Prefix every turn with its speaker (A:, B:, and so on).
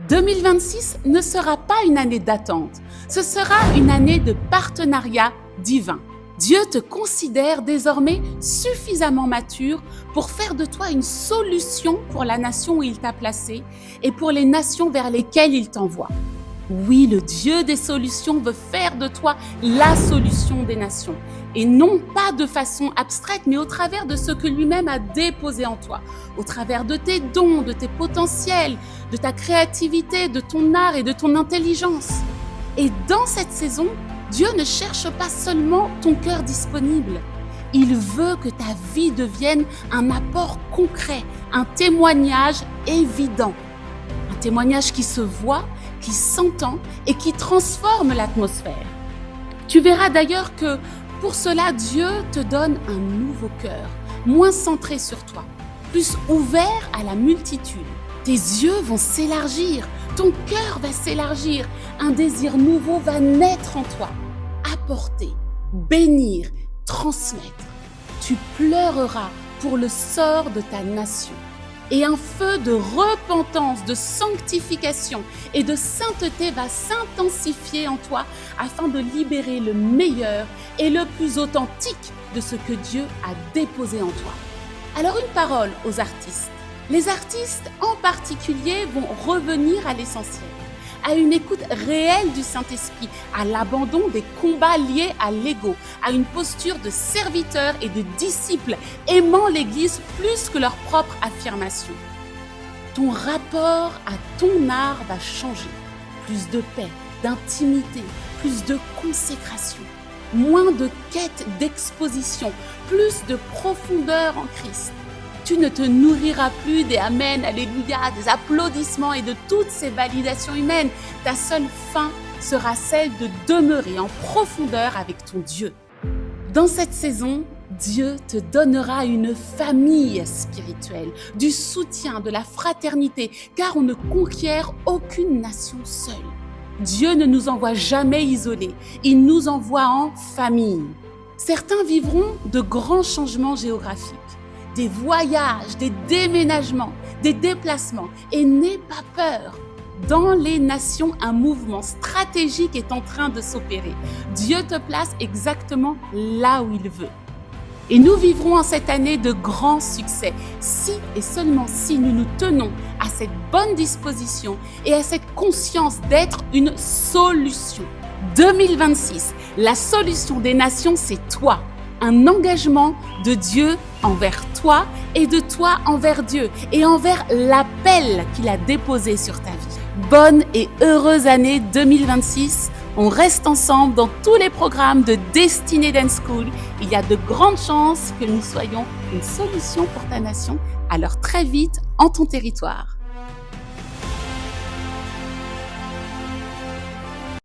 A: 2026 ne sera pas une année d'attente, ce sera une année de partenariat divin. Dieu te considère désormais suffisamment mature pour faire de toi une solution pour la nation où il t'a placé et pour les nations vers lesquelles il t'envoie. Oui, le Dieu des solutions veut faire de toi la solution des nations. Et non pas de façon abstraite, mais au travers de ce que lui-même a déposé en toi. Au travers de tes dons, de tes potentiels, de ta créativité, de ton art et de ton intelligence. Et dans cette saison, Dieu ne cherche pas seulement ton cœur disponible. Il veut que ta vie devienne un apport concret, un témoignage évident. Un témoignage qui se voit, qui s'entend et qui transforme l'atmosphère. Tu verras d'ailleurs que pour cela, Dieu te donne un nouveau cœur, moins centré sur toi, plus ouvert à la multitude. Tes yeux vont s'élargir, ton cœur va s'élargir, un désir nouveau va naître en toi. Apporter, bénir, transmettre. Tu pleureras pour le sort de ta nation. Et un feu de repentance, de sanctification et de sainteté va s'intensifier en toi afin de libérer le meilleur et le plus authentique de ce que Dieu a déposé en toi. Alors une parole aux artistes. Les artistes en particulier vont revenir à l'essentiel, à une écoute réelle du Saint-Esprit, à l'abandon des combats liés à l'ego, à une posture de serviteur et de disciple aimant l'Église plus que leur propre affirmation. Ton rapport à ton art va changer. Plus de paix, d'intimité, plus de consécration, moins de quête d'exposition, plus de profondeur en Christ. Tu ne te nourriras plus des Amen, Alléluia, des applaudissements et de toutes ces validations humaines. Ta seule fin sera celle de demeurer en profondeur avec ton Dieu. Dans cette saison, Dieu te donnera une famille spirituelle, du soutien, de la fraternité, car on ne conquiert aucune nation seule. Dieu ne nous envoie jamais isolés, il nous envoie en famille. Certains vivront de grands changements géographiques, des voyages, des déménagements, des déplacements. Et n'aie pas peur. Dans les nations, un mouvement stratégique est en train de s'opérer. Dieu te place exactement là où il veut. Et nous vivrons en cette année de grands succès, si et seulement si nous nous tenons à cette bonne disposition et à cette conscience d'être une solution. 2026, la solution des nations, c'est toi. Un engagement de Dieu envers toi et de toi envers Dieu et envers l'appel qu'il a déposé sur ta vie. Bonne et heureuse année 2026. On reste ensemble dans tous les programmes de Destiny Dance School. Il y a de grandes chances que nous soyons une solution pour ta nation. Alors très vite en ton territoire.